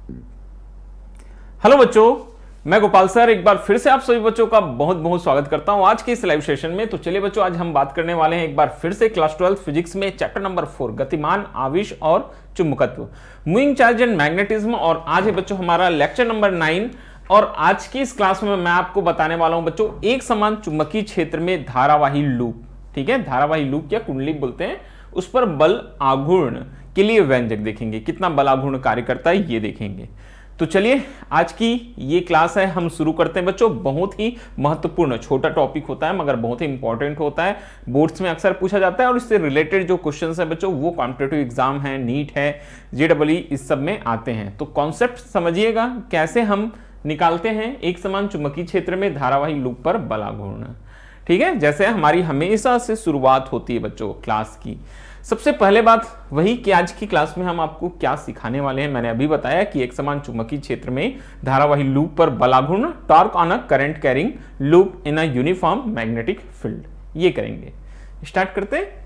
Hello बच्चों, मैं Gopal sir एक बार फिर से आप सभी बच्चों का बहुत बहुत स्वागत करता हूं आज के इस लाइव सेशन में। तो चलिए बच्चों, आज हम बात करने वाले हैं एक बार फिर से क्लास 12 फिजिक्स में चैप्टर नंबर 4 गतिमान, आवेश और चुंबकत्व, मूविंग चार्ज एंड मैग्नेटिज्म। और आज है बच्चों हमारा लेक्चर नंबर 9। और आज की इस क्लास में मैं आपको बताने वाला हूं बच्चों एक समान चुंबकीय क्षेत्र में धारावाही लूप, ठीक है, धारावाही लूप या कुंडली बोलते हैं, उस पर बल आघूर्ण के लिए व्यंजक देखेंगे, कितना बल आघूर्ण कार्य करता है ये देखेंगे। तो चलिए आज की ये क्लास है, हम शुरू करते हैं बच्चों। बहुत ही महत्वपूर्ण छोटा टॉपिक होता है मगर बहुत ही इंपॉर्टेंट होता है, बोर्ड्स में अक्सर पूछा जाता है और इससे रिलेटेड जो क्वेश्चंस है बच्चों वो कॉम्पिटिटिव एग्जाम है, नीट है, जेईई इस सब में आते हैं। तो कॉन्सेप्ट समझिएगा कैसे हम निकालते हैं एक समान चुंबकीय क्षेत्र में धारावाही लूप पर बल आघूर्ण, ठीक है, जैसे हमारी हमेशा से शुरुआत होती है बच्चों क्लास की। सबसे पहले बात वही कि आज की क्लास में हम आपको क्या सिखाने वाले हैं। मैंने अभी बताया कि एक समान चुंबकीय क्षेत्र में धारावाही लूप पर बल आघूर्ण, torque on a current carrying loop in a uniform magnetic field, ये करेंगे। स्टार्ट करते हैं।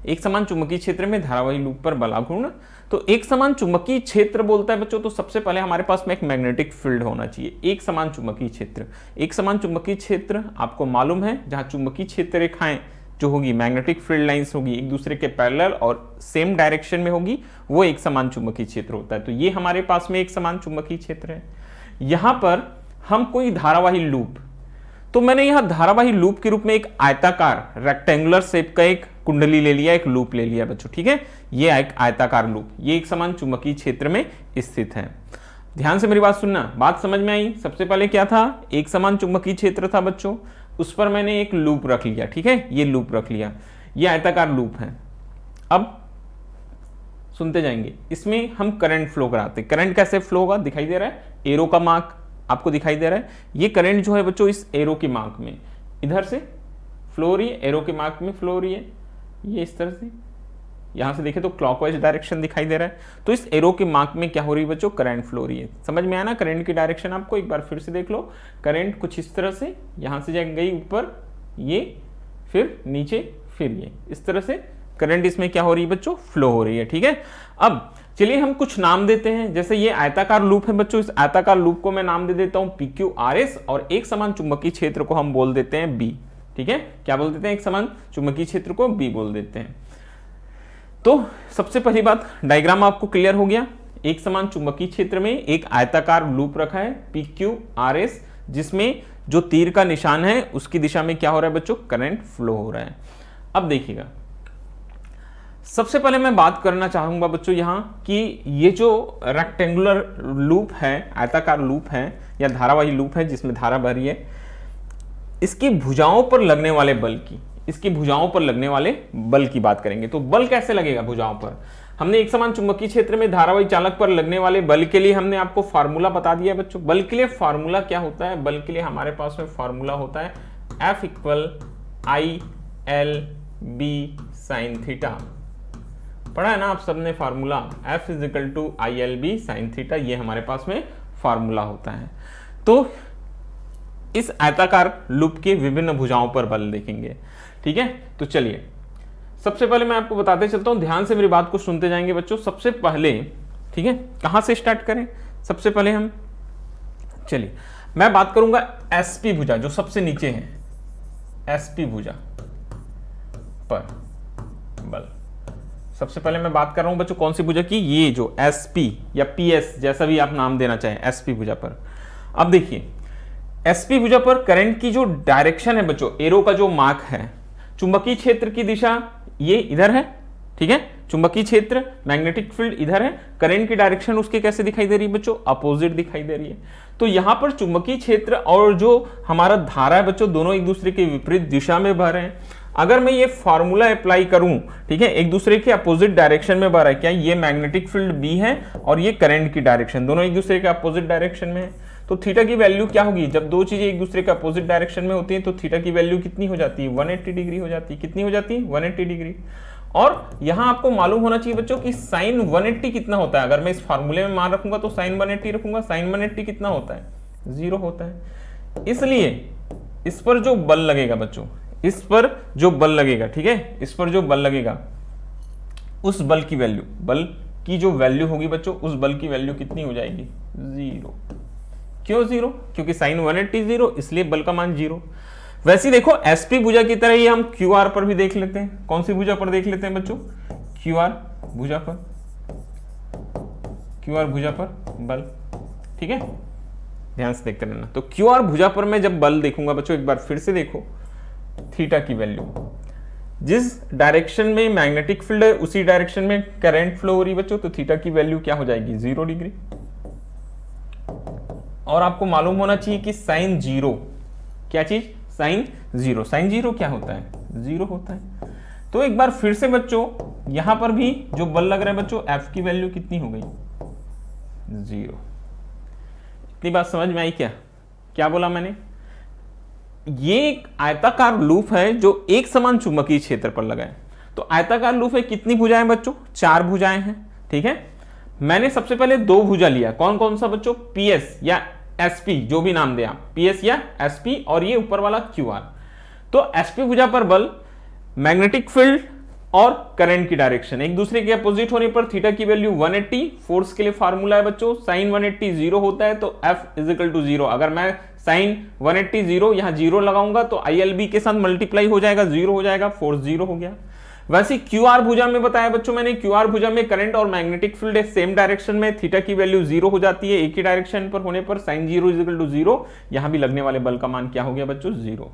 एक समान चुंबकीय क्षेत्र में धारावाही लूप पर बल आघूर्ण। तो एक समान चुंबकीय क्षेत्र बोलता है बच्चों, तो सबसे पहले हमारे पास में एक मैग्नेटिक फील्ड होना चाहिए। एक समान चुंबकीय क्षेत्र, एक समान चुंबकीय क्षेत्र आपको मालूम है जहां चुंबकीय क्षेत्र रेखाएं जो होगी, मैग्नेटिक फील्ड लाइंस होगी, एक दूसरे के पैरेलल और सेम डायरेक्शन में होगी, वो एक समान चुंबकीय क्षेत्र होता है। तो ये हमारे पास में एक समान चुंबकीय क्षेत्र है। यहां पर हम कोई धारावाही लूप, तो मैंने यहां धारावाही लूप के रूप में एक आयताकार रेक्टेंगुलर शेप का एक कुंडली ले लिया, एक लूप ले लिया बच्चों, ठीक है। ये एक आयताकार लूप, ये एक समान चुंबकीय क्षेत्र में स्थित है। ध्यान से मेरी बात सुनना, बात समझ में आई। सबसे पहले क्या था, एक समान चुंबकीय क्षेत्र था बच्चों, उस पर मैंने एक लूप रख लिया, ठीक है, ये लूप रख लिया, ये आयताकार लूप है। अब सुनते जाएंगे, इसमें हम करंट फ्लो कराते हैं। करंट कैसे फ्लो होगा दिखाई दे रहा है, एरो का मार्क आपको दिखाई दे रहा है। ये करंट जो है बच्चों इस एरो के मार्क में इधर से फ्लो हो रही है, एरो के मार्क में फ्लो हो रही है, ये इस तरह से, यहां से देखें तो क्लॉकवाइज डायरेक्शन दिखाई दे रहा है। तो इस एरो के मार्क में क्या हो रही है बच्चों, करंट फ्लो हो रही है। समझ में आया ना करंट की डायरेक्शन आपको, एक बार फिर से देख लो। करंट कुछ इस तरह से यहां से गई ऊपर, ये फिर नीचे, फिर ये, इस तरह से करंट इसमें क्या हो रही है बच्चों, फ्लो हो रही है, ठीक है। अब चलिए हम कुछ नाम देते हैं। जैसे ये आयताकार लूप है बच्चों, इस आयताकार लूप को मैं नाम दे देता हूं PQRS और एक समान चुंबकीय क्षेत्र को हम बोल देते हैं B, ठीक है। क्या बोल देते हैं, एक समान चुंबकीय क्षेत्र को B बोल देते हैं। तो सबसे पहली बात, डायग्राम आपको क्लियर हो गया। एक समान चुंबकीय क्षेत्र में एक आयताकार लूप रखा है PQRS, जिसमें जो तीर का निशान है उसकी दिशा में क्या हो रहा है बच्चों, करंट फ्लो हो रहा है। अब देखिएगा, सबसे पहले मैं बात करना चाहूंगा बच्चों यहां कि ये जो रेक्टेंगुलर लूप है, आयताकार लूप है या धारावाही लूप है जिसमें धारा बह रही है, इसकी भुजाओं पर लगने वाले बल की, इसकी भुजाओं पर लगने वाले बल की बात करेंगे। तो बल कैसे लगेगा भुजाओं पर, हमने एक समान चुंबकीय क्षेत्र में धारावाही चालक पर लगने वाले बल के लिए हमने आपको फार्मूला बता दिया है बच्चों। बल के लिए फार्मूला क्या होता है, बल के लिए हमारे पास में फार्मूला होता है F = ILB sin थीटा। पढ़ा है ना आप सबने formula, F = ILB sin theta, ये हमारे पास में फार्मूला होता है। तो इस आयताकार लूप के विभिन्न भुजाओं पर बल देखेंगे, ठीक है। तो चलिए सबसे पहले मैं आपको बताते चलता हूं, ध्यान से मेरी बात को सुनते जाएंगे बच्चों। सबसे पहले, ठीक है, कहां से स्टार्ट करें, सबसे पहले हम, चलिए मैं बात करूंगा SP भुजा जो सबसे नीचे है, SP भुजा पर बल। सबसे पहले मैं बात कर रहा हूं बच्चों कौन सी भुजा की, ये जो SP या PS जैसा भी आप नाम देना चाहें, SP भुजा पर। अब देखिए SP भुजा पर करंट की जो डायरेक्शन है बच्चों, एरो का जो मार्क है, चुंबकीय क्षेत्र की दिशा ये इधर है, ठीक है, चुंबकीय क्षेत्र मैग्नेटिक फील्ड इधर है, करंट की डायरेक्शन उसके कैसे दिखाई दे रही है बच्चों, अपोजिट दिखाई दे रही है। तो यहां पर चुंबकीय क्षेत्र और जो हमारा धारा है बच्चों दोनों एक दूसरे के विपरीत दिशा में बह रहे हैं। अगर मैं ये फॉर्मूला अप्लाई करूं, ठीक है, एक दूसरे के अपोजिट डायरेक्शन में बह रहा है, क्या ये मैग्नेटिक फील्ड B है और ये करंट की डायरेक्शन, दोनों एक दूसरे के अपोजिट डायरेक्शन में है। तो थीटा की वैल्यू क्या होगी, जब दो चीजें एक दूसरे के अपोजिट डायरेक्शन में होती हैं तो थीटा की वैल्यू कितनी हो जाती है, 180 डिग्री हो जाती है। कितनी हो जाती है, 180 डिग्री। और यहां आपको मालूम होना चाहिए बच्चों कि साइन 180 कितना होता है। अगर मैं इस फार्मूले में मान रखूंगा तो साइन 180 रखूंगा, साइन 180 कितना होता है, 0 होता है। इसलिए इस पर जो बल लगेगा बच्चों, इस पर जो बल लगेगा, ठीक है, इस पर जो बल लगेगा उस बल की वैल्यू, बल की जो वैल्यू होगी बच्चों, उस बल की वैल्यू कितनी हो जाएगी? 0। क्यों 0? क्योंकि साइन 180 0, इसलिए बल का मान 0। वैसे ही देखो एसपी भुजा की तरह ही हम क्यूआर पर भी देख लेते हैं। कौन सी भुजा पर देख लेते हैं बच्चों? क्यूआर भुजा पर, क्यूआर भुजा पर बल। ठीक है, ध्यान से देखते रहना। तो क्यूआर भुजा पर मैं जब बल देखूंगा बच्चों, एक बार फिर से देखो, थीटा की वैल्यू, जिस डायरेक्शन में मैग्नेटिक फील्ड है उसी डायरेक्शन में करंट फ्लो हो रही बच्चों, तो थीटा की वैल्यू क्या हो जाएगी? 0 डिग्री। और आपको मालूम होना चाहिए कि साइन 0, क्या चीज? साइन 0। साइन 0 क्या होता है? 0 होता है। तो एक बार फिर से बच्चों यहां पर भी जो बल लग रहा है बच्चों, एफ की वैल्यू कितनी हो गई? 0। इतनी बात समझ में आई क्या? क्या बोला मैंने? ये एक आयताकार लूप है जो एक समान चुंबकीय क्षेत्र पर लगा है। तो आयताकार लूप है, कितनी भुजाएं बच्चों? 4 भुजाएं हैं। ठीक है, मैंने सबसे पहले 2 भुजा लिया। कौन कौन सा बच्चों? पीएस या एसपी, जो भी नाम दे आप, पीएस या एसपी, और ये ऊपर वाला क्यूआर। तो एसपी भुजा पर बल, मैग्नेटिक फील्ड और करंट की डायरेक्शन एक दूसरे के अपोजिट होने पर थीटा की वैल्यू 180। फोर्स के लिए फार्मूला है बच्चों, साइन 180 0 होता है, तो F इज इक्वल टू 0। अगर मैं साइन 180 0 यहां 0 लगाऊंगा तो ILB के साथ मल्टीप्लाई हो जाएगा, 0 हो जाएगा, फोर्स 0 हो गया। वैसे क्यूआर भुजा में बताया बच्चों मैंने, क्यूआर भुजा में करंट और मैग्नेटिक फील्ड सेम डायरेक्शन में, थीटा की वैल्यू 0 हो जाती है। एक ही डायरेक्शन पर होने पर साइन 0 इज इक्वल टू 0। यहां भी लगने वाले बल का मान क्या हो गया बच्चों? 0।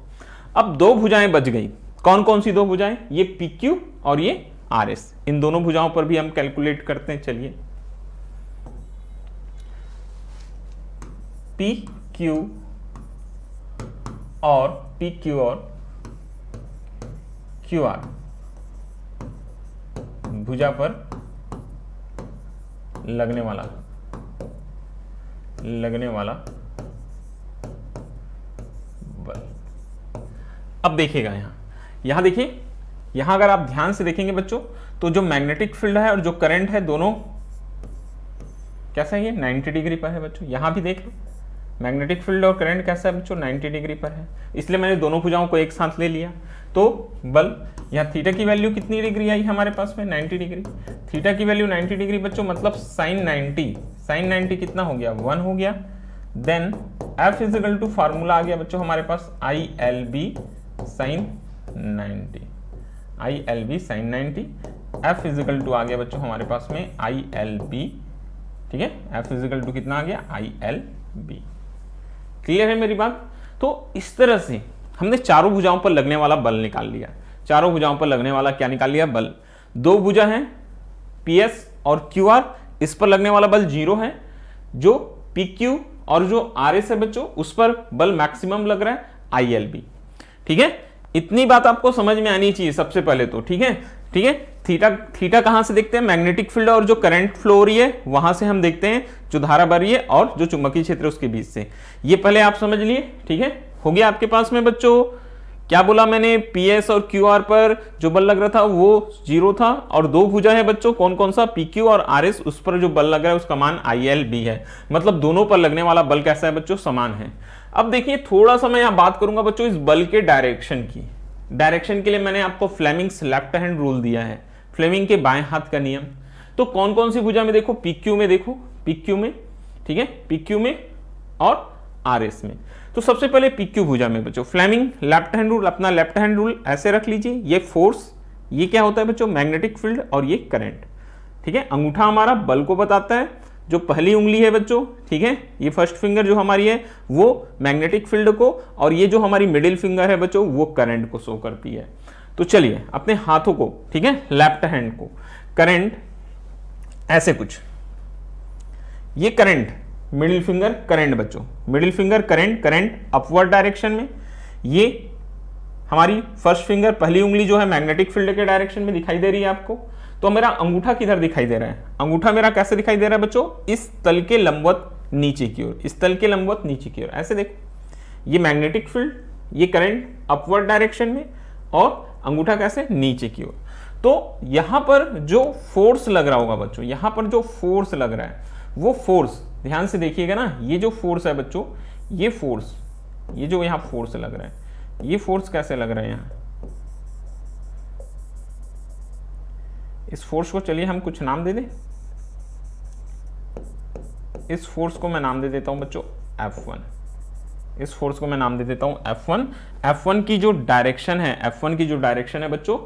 अब 2 भुजाएं बच गई। कौन कौन सी 2 भुजाएं? ये PQ और ये RS। इन दोनों भुजाओं पर भी हम कैलकुलेट करते हैं। चलिए, PQ और QR भुजा पर लगने वाला बल। अब देखिएगा यहां देखिए, यहां अगर आप ध्यान से देखेंगे बच्चों, तो जो मैग्नेटिक फील्ड है और जो करंट है दोनों कैसा है? ये 90 डिग्री पर है बच्चों। यहां भी देख लो, मैग्नेटिक फील्ड और करंट कैसा है बच्चों? 90 डिग्री पर है। इसलिए मैंने दोनों भुजाओं को एक साथ ले लिया। तो बल, यहाँ थीटा की वैल्यू कितनी डिग्री आई हमारे पास में? 90 डिग्री। थीटा की वैल्यू 90 डिग्री बच्चों, मतलब साइन 90 कितना हो गया? 1 हो गया। Then F is equal to formula आ गया बच्चों हमारे पास, ILB sine 90। ILB sine 90। F is equal to आ गया बच्चों हमारे पास में ILB। ठीक है, F इज इक्वल टू कितना आ गया? ILB। क्लियर है मेरी बात? तो इस तरह से हमने चारों भुजाओं पर लगने वाला बल निकाल लिया। चारों भुजाओं पर लगने वाला क्या निकाल लिया? बल। 2 भुजा है PS और QR, इस पर लगने वाला बल 0 है। जो PQ और जो RS है बच्चों, उस पर बल मैक्सिमम लग रहा है, ILB। ठीक है, इतनी बात आपको समझ में आनी चाहिए सबसे पहले तो। ठीक है, ठीक है। थीटा कहां से देखते हैं? मैग्नेटिक फील्ड और जो करंट फ्लो हो रही है वहां से हम देखते हैं, जो धारा बह रही है और जो चुंबकीय क्षेत्र उसके बीच से। ये पहले आप समझ लिए। ठीक है, हो गया आपके पास में बच्चों। क्या बोला मैंने? PS और QR पर जो बल लग रहा था वो 0 था, और 2 भुजा है बच्चों, कौन कौन सा? PQ और RS, उस पर जो बल लग रहा है उसका मान ILB है। मतलब दोनों पर लगने वाला बल कैसा है बच्चों? समान है। अब देखिए, थोड़ा सा मैं यहां बात करूंगा बच्चों इस बल के डायरेक्शन की। डायरेक्शन के लिए मैंने आपको फ्लेमिंग्स लेफ्ट हैंड रूल दिया है, फ्लेमिंग के बाएं हाथ का नियम। तो कौन कौन सी भुजा में? देखो PQ में, देखो PQ में, ठीक है, PQ में और RS में। तो सबसे पहले PQ भुजा में बच्चों, फ्लेमिंग लेफ्ट हैंड रूल, अपना लेफ्ट हैंड रूल ऐसे रख लीजिए। ये फोर्स, ये क्या होता है बच्चों? मैग्नेटिक फील्ड, और ये करंट। ठीक है, अंगूठा हमारा बल को बताता है। जो पहली उंगली है बच्चों, ठीक है, ये फर्स्ट फिंगर जो हमारी है वो मैग्नेटिक फील्ड को, और ये जो हमारी मिडिल फिंगर है बच्चों वो करंट को शो करती है। तो चलिए अपने हाथों को, ठीक है, लेफ्ट हैंड को, करंट ऐसे कुछ, ये करंट, मिडिल फिंगर करंट बच्चों, middle finger current, current upward direction में। ये हमारी फर्स्ट फिंगर, पहली उंगली जो है मैग्नेटिक फील्ड के डायरेक्शन में दिखाई दे रही है आपको। तो मेरा अंगूठा किधर दिखाई दे रहा है? अंगूठा मेरा कैसे दिखाई दे रहा है बच्चों? इस तल के लंबवत नीचे की ओर, इस तल के लंबवत नीचे की ओर, ऐसे देखो। ये मैग्नेटिक फील्ड, ये करंट अपवर्ड डायरेक्शन में, और अंगूठा कैसे? नीचे की ओर। तो यहां पर जो फोर्स लग रहा होगा बच्चों, यहां पर जो फोर्स लग रहा है वो फोर्स, ध्यान से देखिएगा ना, ये जो फोर्स है बच्चों, ये फोर्स, ये जो यहां फोर्स लग रहा है, ये फोर्स कैसे लग रहा है यहां? इस फोर्स को चलिए हम कुछ नाम दे दें, इस फोर्स को मैं नाम दे देता हूं बच्चों F1। इस फोर्स को मैं नाम दे देता हूं F1। F1 की जो डायरेक्शन है, F1 की जो डायरेक्शन है बच्चों,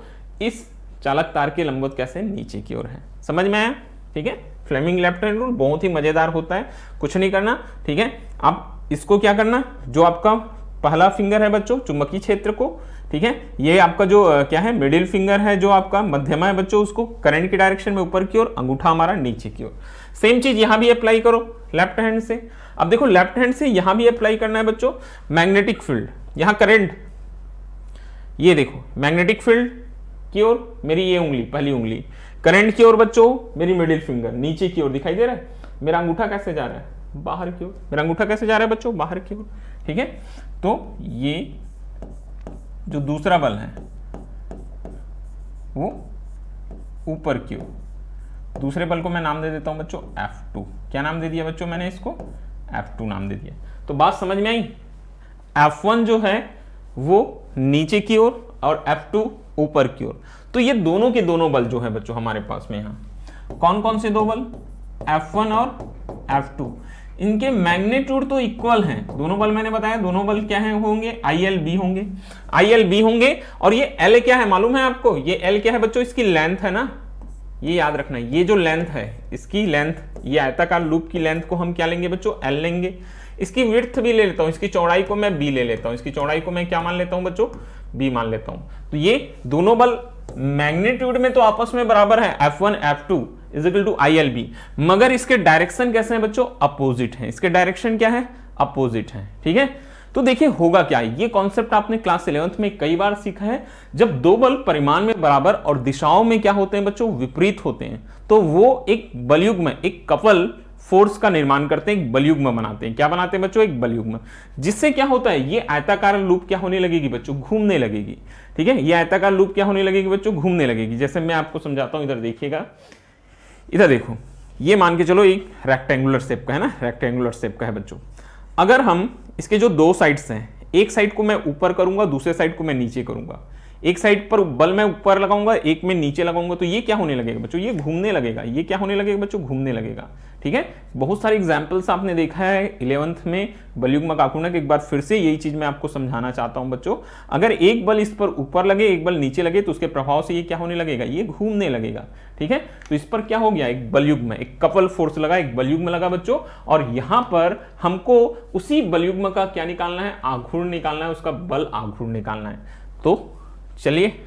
इस चालक तार के लंबवत कैसे, नीचे की ओर है। समझ में आया? ठीक है, फ्लेमिंग लेफ्ट हैंड रूल बहुत ही मजेदार होता है, कुछ नहीं करना। ठीक है, आप इसको क्या करना, जो आपका पहला फिंगर है बच्चों चुंबकीय क्षेत्र को, ठीक है, ये आपका जो क्या है मिडिल फिंगर है, जो आपका मध्यमा है बच्चों, उसको करंट की डायरेक्शन में ऊपर की ओर, अंगूठा हमारा नीचे की ओर। सेम चीज यहां भी अप्लाई करो लेफ्ट हैंड से। अब देखो लेफ्ट हैंड से यहां भी अप्लाई करना है बच्चों मैग्नेटिक फील्ड, यहां करंट, ये देखो मैग्नेटिक फील्ड की ओर मेरी ये उंगली, पहली उंगली, करंट की ओर बच्चों मेरी मिडिल फिंगर नीचे की ओर दिखाई दे रहा है। मेरा अंगूठा कैसे जा रहा है, बाहर की ओर। मेरा अंगूठा कैसे जा रहा है बच्चों, बाहर की ओर। ठीक है, तो ये जो दूसरा बल है वो ऊपर की ओर। दूसरे बल को मैं नाम दे देता हूं बच्चों F2। क्या नाम दे दिया बच्चों मैंने इसको, F2 नाम दे दिया। तो बात समझ में आई? F1 जो है वो नीचे की ओर और F2 ऊपर की ओर। तो ये दोनों के दोनों बल जो है बच्चों हमारे पास में यहां कौन कौन से दो बल, F1 और F2, इनके मैग्नीट्यूड तो इक्वल हैं। दोनों बल मैंने बताया, दोनों बल क्या है होंगे, ILB होंगे, ILB होंगे। और ये L क्या है मालूम है आपको, ये L क्या है बच्चों, इसकी लेंथ है ना, ये याद रखना। ये जो लेंथ है, इसकी लेंथ, ये आयताकार लूप की लेंथ को हम क्या लेंगे बच्चों, L लेंगे। इसकी विड्थ भी ले लेता हूं, इसकी चौड़ाई को मैं B ले लेता हूं, इसकी चौड़ाई को मैं क्या मान लेता हूं बच्चों, B मान लेता हूं। तो ये दोनों बल मैग्नीट्यूड में तो आपस में बराबर है, F1 F2 is equal to ILB, मगर इसके डायरेक्शन कैसे हैं बच्चों, अपोजिट हैं। इसके डायरेक्शन क्या है, अपोजिट है। ठीक है, तो देखिए होगा क्या, ये कॉन्सेप्ट आपने क्लास 11th में कई बार सीखा है। जब दो बल परिमाण में बराबर और दिशाओं में क्या होते हैं बच्चों, विपरीत होते हैं, तो वो एक बलयुग्म, एक कपल फोर्स का निर्माण करते हैं, एक बलयुग्म बनाते हैं। क्या बनाते हैं बच्चों, एक बलयुग्म, जिससे क्या होता है, ये आयताकार लूप क्या होने लगेगी बच्चों, घूमने लगेगी। ठीक है, ये आयताकार लूप क्या होने लगेगी बच्चों, घूमने लगेगी। जैसे मैं आपको समझाता हूं, इधर देखिएगा, इधर देखो, ये मान के चलो एक रेक्टेंगुलर शेप का है ना, रेक्टेंगुलर शेप का है बच्चों। अगर हम इसके जो दो साइड्स हैं, एक साइड को मैं ऊपर करूंगा, दूसरे साइड को मैं नीचे करूंगा, एक साइड पर बल मैं ऊपर लगाऊंगा, एक में नीचे लगाऊंगा, तो ये क्या होने लगेगा बच्चों, ये घूमने लगेगा। ये क्या होने लगेगा बच्चों, घूमने लगेगा। ठीक है, बहुत सारे एग्जांपल्स आपने देखा है 11th में बलयुग्मक आघूर्णक। एक बार फिर से यही चीज मैं आपको समझाना चाहता हूं बच्चों, अगर एक बल इस पर ऊपर लगे, एक बल नीचे लगे, तो उसके प्रभाव से ये क्या होने लगेगा, ये घूमने लगेगा। ठीक है, तो इस पर क्या हो गया, एक बलयुग्म, एक कपल फोर्स लगा, एक बलयुग्म लगा बच्चों। और यहां पर हमको उसी बलयुग्म का क्या निकालना है, आघूर्ण निकालना है, उसका बल आघूर्ण निकालना है। तो चलिए,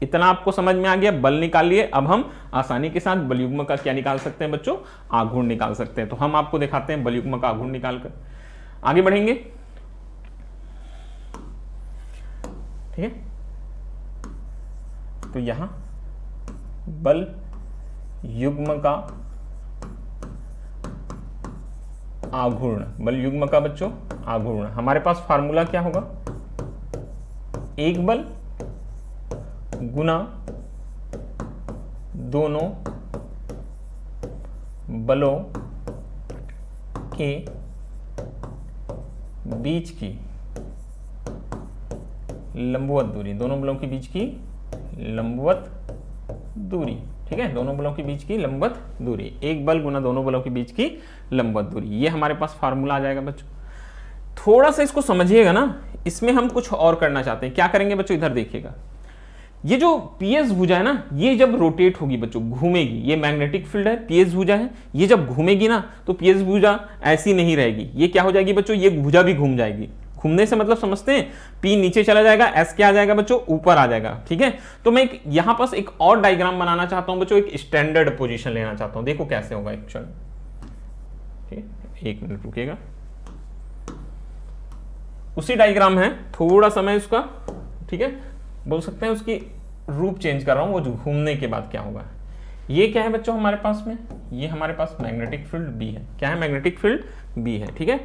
इतना आपको समझ में आ गया, बल निकाल लिए। अब हम आसानी के साथ बलयुग्म का क्या निकाल सकते हैं बच्चों, आघूर्ण निकाल सकते हैं। तो हम आपको दिखाते हैं बलयुग्म का आघूर्ण निकालकर, आगे बढ़ेंगे। ठीक है, तो यहां बल युग्म का आघूर्ण, बल युग्म का बच्चों आघूर्ण, हमारे पास फार्मूला क्या होगा, एक बल गुना दोनों बलों के बीच की लंबवत दूरी, दोनों बलों के बीच की लंबवत दूरी। ठीक है, दोनों बलों के बीच की लंबवत दूरी, एक बल गुना दोनों बलों के बीच की लंबवत दूरी, ये हमारे पास फार्मूला आ जाएगा बच्चों। थोड़ा सा इसको समझिएगा ना, इसमें हम कुछ और करना चाहते हैं। क्या करेंगे बच्चों, इधर देखिएगा, ये जो पीएस भुजा है ना, ये जब रोटेट होगी बच्चों, घूमेगी, ये मैग्नेटिक फील्ड है, पीएस भुजा है, ये जब घूमेगी ना, तो पीएस भुजा ऐसी नहीं रहेगी, ये क्या हो जाएगी बच्चों, ये भुजा भी घूम जाएगी। घूमने से मतलब समझते हैं, पी नीचे चला जाएगा, एस क्या आ जाएगा बच्चों, ऊपर आ जाएगा। ठीक है, तो मैं यहां पास एक और डायग्राम बनाना चाहता हूं बच्चों, एक स्टैंडर्ड पोजीशन लेना चाहता हूं, देखो कैसे होगा एक क्षण। ठीक है, एक मिनट रुकिएगा, उसी डायग्राम है, थोड़ा समय उसका, ठीक है, बोल सकते हैं उसकी रूप चेंज कर रहा हूं, वो जो घूमने के बाद क्या होगा। ये क्या है बच्चों हमारे पास में, ये हमारे पास मैग्नेटिक फील्ड बी है। क्या है, मैग्नेटिक फील्ड बी है। ठीक है,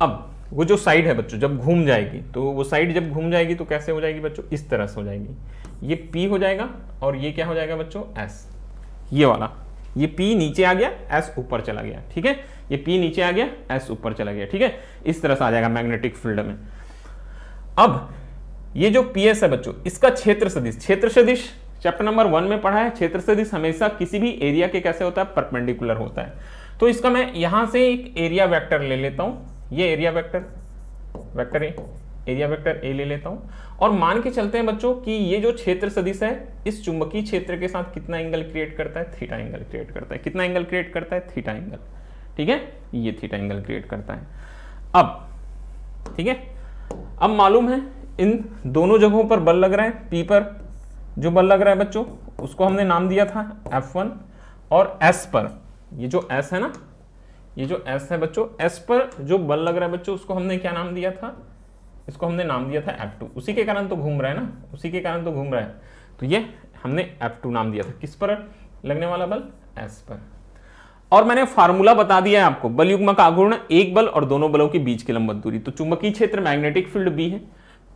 अब वो जो साइड है बच्चों जब घूम जाएगी, तो वो साइड जब घूम जाएगी तो कैसे हो जाएगी बच्चों, इस तरह से हो जाएगी। ये P हो जाएगा और ये क्या हो जाएगा बच्चों, S, ये वाला, ये P नीचे आ गया, S ऊपर चला गया। ठीक है, ये P नीचे आ गया, S ऊपर चला गया। ठीक है, इस तरह से आ जाएगा मैग्नेटिक फील्ड में। अब ये जो PS है बच्चों, इसका क्षेत्र सदिश, क्षेत्र सदिश चैप्टर नंबर 1 में पढ़ा है, क्षेत्र सदिश हमेशा किसी भी एरिया के कैसे होता है, परपेंडिकुलर होता है। तो इसका मैं यहां से एक एरिया वेक्टर ले लेता हूं, ये area vector A, area vector A ले लेता हूं, और मान के चलते हैं बच्चों कि ये जो क्षेत्र सदिश है इस चुंबकीय क्षेत्र के साथ कितना एंगल क्रिएट करता है, थीटा एंगल क्रिएट करता है। कितना एंगल क्रिएट करता है, थीटा एंगल, ठीक है, ये थीटा एंगल क्रिएट करता है। अब ठीक है, अब मालूम है इन दोनों जगहों पर बल लग रहा है, पी पर जो बल लग रहा है बच्चों उसको हमने नाम दिया था F1, और S पर, ये जो S है ना, ये जो S है बच्चों, S पर जो बल लग रहा है बच्चों उसको हमने क्या नाम दिया था, इसको हमने नाम दिया था F2। उसी के कारण तो घूम रहा है ना, उसी के कारण तो घूम रहा है, तो ये हमने F2 नाम दिया था। किस पर लगने वाला बल, S पर। और मैंने फार्मूला बता दिया है आपको, बल युग्म का आघूर्ण एक बल और दोनों बलों के बीच की लंबवत दूरी। तो चुंबकीय क्षेत्र मैग्नेटिक फील्ड B है,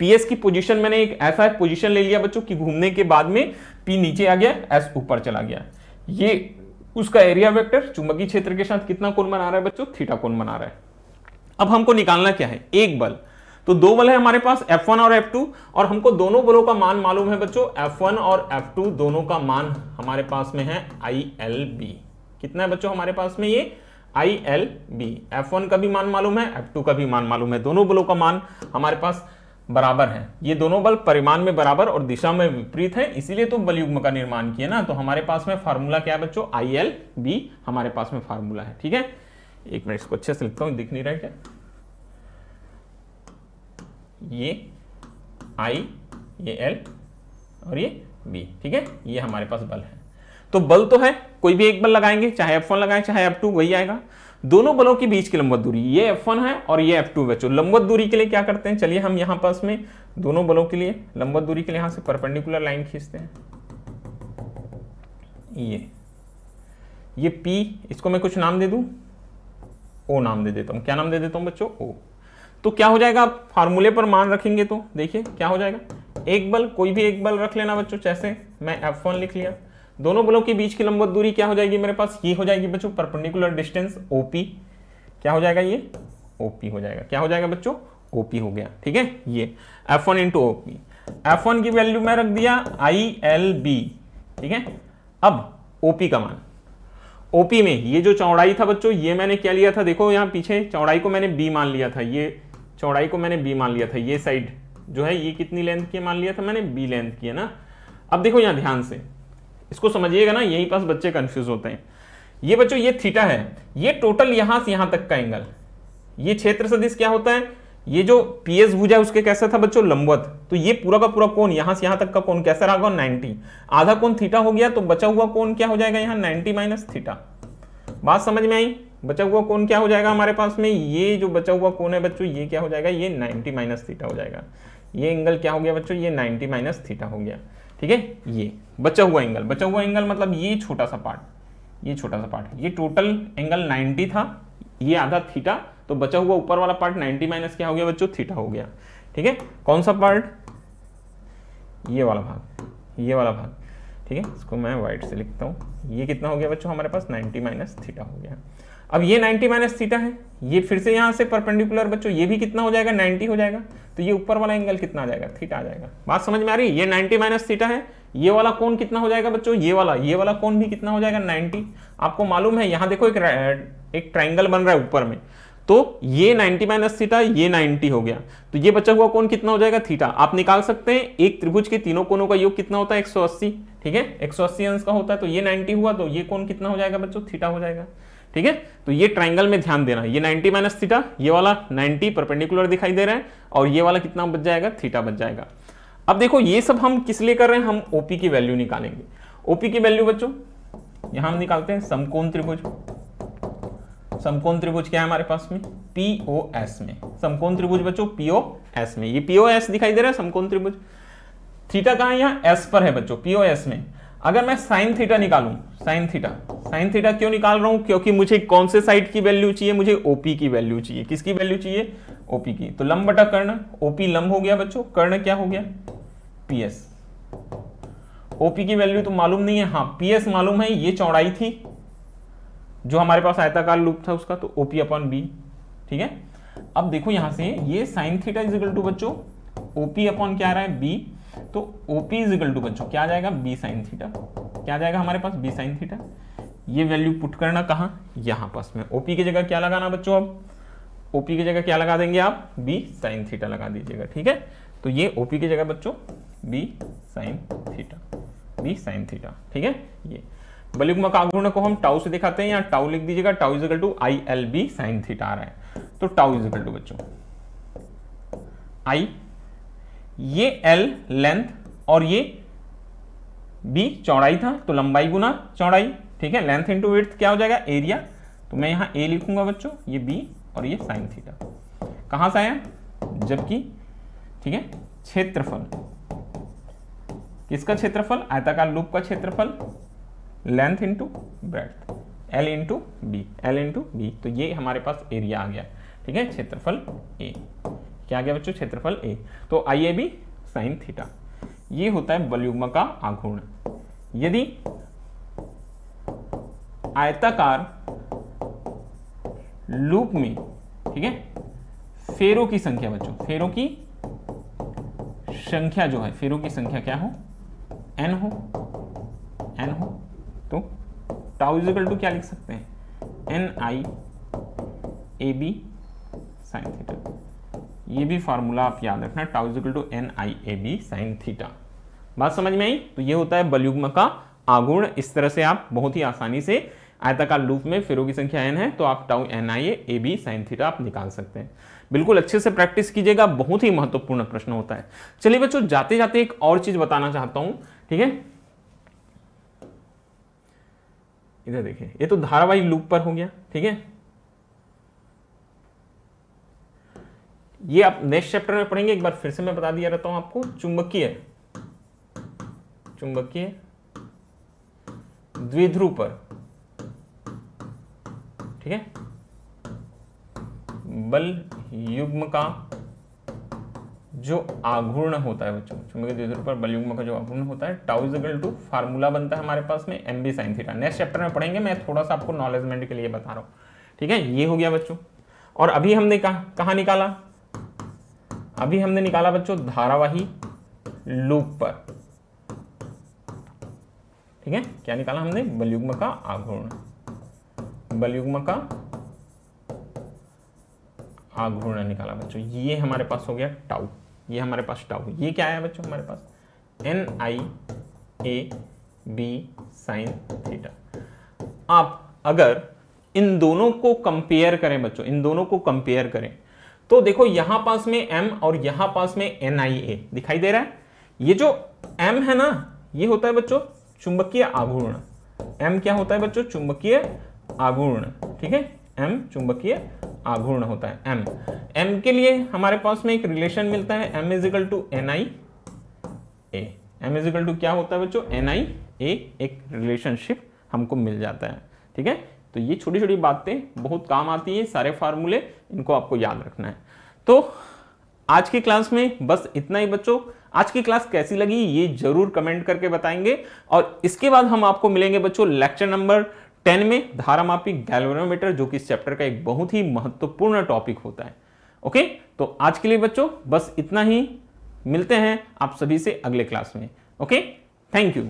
PS की पोजीशन मैंने एक ऐसा पोजीशन ले लिया बच्चों कि घूमने के बाद में P नीचे आ गया, S ऊपर चला गया। ये उसका एरिया वेक्टर चुंबकीय क्षेत्र के साथ कितना कोण बना रहा है बच्चों, थीटा कोण बना रहा है। अब हमको निकालना क्या है, एक बल, तो दो बल है हमारे पास F1 और F2, और हमको दोनों बलों का मान मालूम है बच्चों, F1 और F2 दोनों का मान हमारे पास में है ILB। कितना है बच्चों हमारे पास में, ये ILB। F1 का भी मान मालूम है, F2 का भी मान मालूम है, दोनों बलों का मान हमारे पास बराबर है। ये दोनों बल परिमाण में बराबर और दिशा में विपरीत है, इसीलिए तो बल युग्म का निर्माण किया ना। तो हमारे पास में फार्मूला क्या है बच्चों, ILB हमारे पास में फार्मूला है। ठीक है, एक मिनट इसको अच्छे से लिखता हूं, दिख नहीं रहा है क्या, ये I, ये L और ये B। ठीक है, ये हमारे पास बल है। तो बल तो है, कोई भी एक बल लगाएंगे, चाहे F1 लगाएं चाहे F2, वही आएगा। दोनों बलों के बीच की लंबवत दूरी, ये F1 है और ये F2 बच्चों। लंबवत दूरी के लिए क्या करते हैं, चलिए हम यहां पास में दोनों बलों के लिए लंबवत दूरी के लिए यहां से परपेंडिकुलर लाइन खींचते हैं। ये P, इसको मैं कुछ नाम दे दूं, O नाम दे देता हूं। क्या नाम दे देता हूं बच्चों, O। तो क्या हो जाएगा, आप फार्मूले पर मान रखेंगे तो देखिए क्या हो जाएगा, एक बल, कोई भी एक बल रख लेना बच्चों, जैसे मैं F1 लिख लिया। दोनों बलों के बीच की लंबवत दूरी क्या हो जाएगी मेरे पास, ये हो जाएगी बच्चों परपेंडिकुलर डिस्टेंस OP। क्या हो जाएगा, ये OP हो जाएगा। क्या हो जाएगा बच्चों, OP हो गया। ठीक है, ये F1 इंटू OP। F1 की वैल्यू मैं रख दिया ILB। ठीक है, अब OP का मान, OP में ये जो चौड़ाई था बच्चों, ये मैंने क्या लिया था, देखो यहाँ पीछे चौड़ाई को मैंने B मान लिया था, ये चौड़ाई को मैंने B मान लिया था। ये साइड जो है ये कितनी लेंथ की मान लिया था मैंने, B लेंथ की है ना। अब देखो यहाँ ध्यान से इसको समझिएगा ना, यही पास बच्चे कंफ्यूज होते हैं। ये बच्चों ये थीटा है, ये टोटल यहां से यहां तक का एंगल। ये क्षेत्र सदिश क्या होता है, ये जो PS भुजा उसके कैसा था बच्चों, लंबवत। तो ये पूरा का पूरा कोण यहां से यहां तक का कोण कैसा रहा, 90। आधा कोण थीटा हो गया, तो बचा हुआ कोण क्या हो जाएगा यहाँ 90 माइनस थीटा। बात समझ में आई, बचा हुआ कोण क्या हो जाएगा हमारे पास में, ये जो बचा हुआ कोण है बच्चों ये क्या हो जाएगा, ये 90 माइनस थीटा हो जाएगा। ये एंगल क्या हो गया बच्चों, ये 90 माइनस थीटा हो गया। ठीक है, ये बचा हुआ एंगल मतलब ये छोटा सा पार्ट, ये छोटा सा पार्ट, ये टोटल एंगल 90 था, ये आधा थीटा, तो बचा हुआ ऊपर वाला पार्ट 90 माइनस क्या हो गया बच्चों, थीटा हो गया। ठीक है, कौन सा पार्ट, ये वाला भाग, ये वाला भाग। ठीक है, इसको मैं व्हाइट से लिखता हूँ। ये कितना हो गया बच्चों हमारे पास, 90 माइनस थीटा हो गया। अब ये 90 माइनस थीटा है, ये फिर से यहाँ से परपेंडिकुलर बच्चों, ये भी कितना हो जाएगा, 90 हो जाएगा। तो ये ऊपर वाला एंगल कितना आ जाएगा, थीटा आ जाएगा। बात समझ में आ रही है, ये 90 माइनस थीटा है। ये वाला कोण कितना हो जाएगा बच्चों, ये वाला कोण भी कितना हो जाएगा, 90। आपको मालूम है यहाँ देखो एक ट्राइंगल बन रहा है ऊपर में, तो ये 90 माइनस थीटा, ये 90 हो गया, तो ये बचा हुआ कोण कितना हो जाएगा, थीटा। आप निकाल सकते हैं, एक त्रिभुज के तीनों कोणों का योग कितना होता है, 180। ठीक है, 180 अंश का होता है, तो ये 90 हुआ, तो ये कोण कितना हो जाएगा बच्चों, थीटा हो जाएगा। ठीक है, तो ये ट्राइंगल में ध्यान देना, ये 90 माइनस थीटा, ये वाला 90 परपेंडिकुलर दिखाई दे रहा है, और ये वाला कितना बच जाएगा, थीटा बच जाएगा। अब देखो ये सब हम किस लिए कर रहे हैं, हम OP की वैल्यू निकालेंगे। OP की वैल्यू बच्चों यहां हम निकालते हैं, समकोण त्रिभुज। समकोण त्रिभुज क्या है हमारे पास में, POS में। समकोण त्रिभुज बच्चों POS में, ये POS दिखाई दे रहा है समकोण त्रिभुज। थीटा कहां है, यहाँ S पर है बच्चों, POS में। अगर मैं साइन थीटा निकालूं, साइन थीटा क्यों निकाल रहा हूं, क्योंकि मुझे कौन से साइड की वैल्यू चाहिए, मुझे OP की वैल्यू चाहिए। किसकी वैल्यू चाहिए, OP की। तो लंब बटा कर्ण, OP लंब हो गया बच्चों, कर्ण क्या हो गया, PS। OP की वैल्यू तो मालूम नहीं है, हाँ PS मालूम है, ये चौड़ाई थी जो हमारे पास आयताकार लूप था उसका, तो OP अपॉन B। ठीक है, अब देखो यहां से ये sine theta is equal to बच्चों OP अपॉन क्या आ रहा है, B। तो ओपी इज इक्वल टू बच्चों क्या आ जाएगा, बी साइन थीटा। क्या आ जाएगा हमारे पास, बी साइन थीटा। ये वैल्यू पुट करना कहाँ, यहाँ पास में। ओपी की जगह क्या लगाना बच्चों, अब ओपी की जगह क्या लगा देंगे आप, बी साइन थीटा लगा दीजिएगा, ठीक है। तो ये ओपी की जगह बच्चों B sine theta, B sine theta, ठीक है। ये बलयुग्मक आघूर्ण को हम टाउ से दिखाते हैं, यहाँ टाउ लिख दीजिएगा, tau is equal to I L B sine theta आ रहा है। तो टाउ इज इक्वल टू बच्चों आई, ये एल लेंथ और ये बी चौड़ाई था, तो लंबाई गुना चौड़ाई, ठीक है। लेंथ इंटू विड्थ क्या हो जाएगा, एरिया। तो मैं यहाँ ए लिखूंगा बच्चों, ये बी और ये साइन थीटा। कहां से आया, जबकि, ठीक है, क्षेत्रफल, किसका क्षेत्रफल, आयताकार लूप का क्षेत्रफल, length into breadth, L into B, L into B. तो ये हमारे पास एरिया आ गया, ठीक है, क्षेत्रफल ए। क्या आ गया बच्चों, क्षेत्रफल ए। तो आई ए बी साइन थीटा, ये होता है बलयुग्म का आघूर्ण। यदि आयताकार लूप में, ठीक है, फेरों की संख्या बच्चों, फेरों की संख्या जो है, फेरों की संख्या क्या हो, एन हो, एन हो, तो टाउ इज इक्वल टू क्या लिख सकते हैं, N I A B sine theta. ये भी फार्मूला आप याद रखना, tau is equal to N I A B sine theta. बात समझ में आई। तो ये होता है बलयुग्म का आघूर्ण। इस तरह से आप बहुत ही आसानी से आयताकार लूप में फेरों की संख्या n है, तो आप tau N I A B sine theta आप निकाल सकते हैं। बिल्कुल अच्छे से प्रैक्टिस कीजिएगा, बहुत ही महत्वपूर्ण प्रश्न होता है। चलिए बच्चों, जाते जाते एक और चीज बताना चाहता हूं, ठीक है। इधर देखिए, ये तो धारावाहिक लूप पर हो गया, ठीक है। ये आप नेक्स्ट चैप्टर में पढ़ेंगे, एक बार फिर से मैं बता दिया रहता हूं आपको। चुंबकीय द्विध्रुव पर, ठीक है, बल युग्म का जो आघूर्ण होता है बच्चों, चुंबकीय द्विध्रुव पर बल युग्म का जो आघूर्ण होता है, tau is equal to formula बनता है हमारे पास में M B sine theta. Next chapter में पढ़ेंगे, मैं थोड़ा सा आपको नॉलेजमेंट के लिए बता रहा हूं, ठीक है। ये हो गया बच्चों। और अभी हमने कहां निकाला, अभी हमने निकाला बच्चों धारावाही लूप पर, ठीक है। क्या निकाला हमने, बलयुग्म का आघूर्ण, बलयुग्म का आघूर्ण निकाला बच्चों। ये हमारे पास हो गया टाउ, ये हमारे पास टाउ। ये क्या है बच्चों हमारे पास, N I A B sine theta. आप अगर इन दोनों को कंपेयर करें बच्चों, इन दोनों को कंपेयर करें, तो देखो यहां पास में m और यहां पास में एन आई ए दिखाई दे रहा है। ये जो m है ना, ये होता है बच्चों चुंबकीय आघूर्ण। m क्या होता है बच्चों, चुंबकीय आघूर्ण, ठीक है। m चुंबकीय आघूर्ण होता है। m के लिए हमारे पास में एक रिलेशन मिलता है, m is equal to N I A. m is equal to क्या होता है बच्चों, एन आई ए, एक रिलेशनशिप हमको मिल जाता है, ठीक है। तो ये छोटी छोटी बातें बहुत काम आती है, सारे फार्मूले इनको आपको याद रखना है। तो आज की क्लास में बस इतना ही बच्चों। आज की क्लास कैसी लगी ये जरूर कमेंट करके बताएंगे, और इसके बाद हम आपको मिलेंगे बच्चों लेक्चर नंबर 10 में, धारामापी गैल्वेनोमीटर, जो कि इस चैप्टर का एक बहुत ही महत्वपूर्ण टॉपिक होता है। ओके, तो आज के लिए बच्चों बस इतना ही। मिलते हैं आप सभी से अगले क्लास में। Okay, thank you.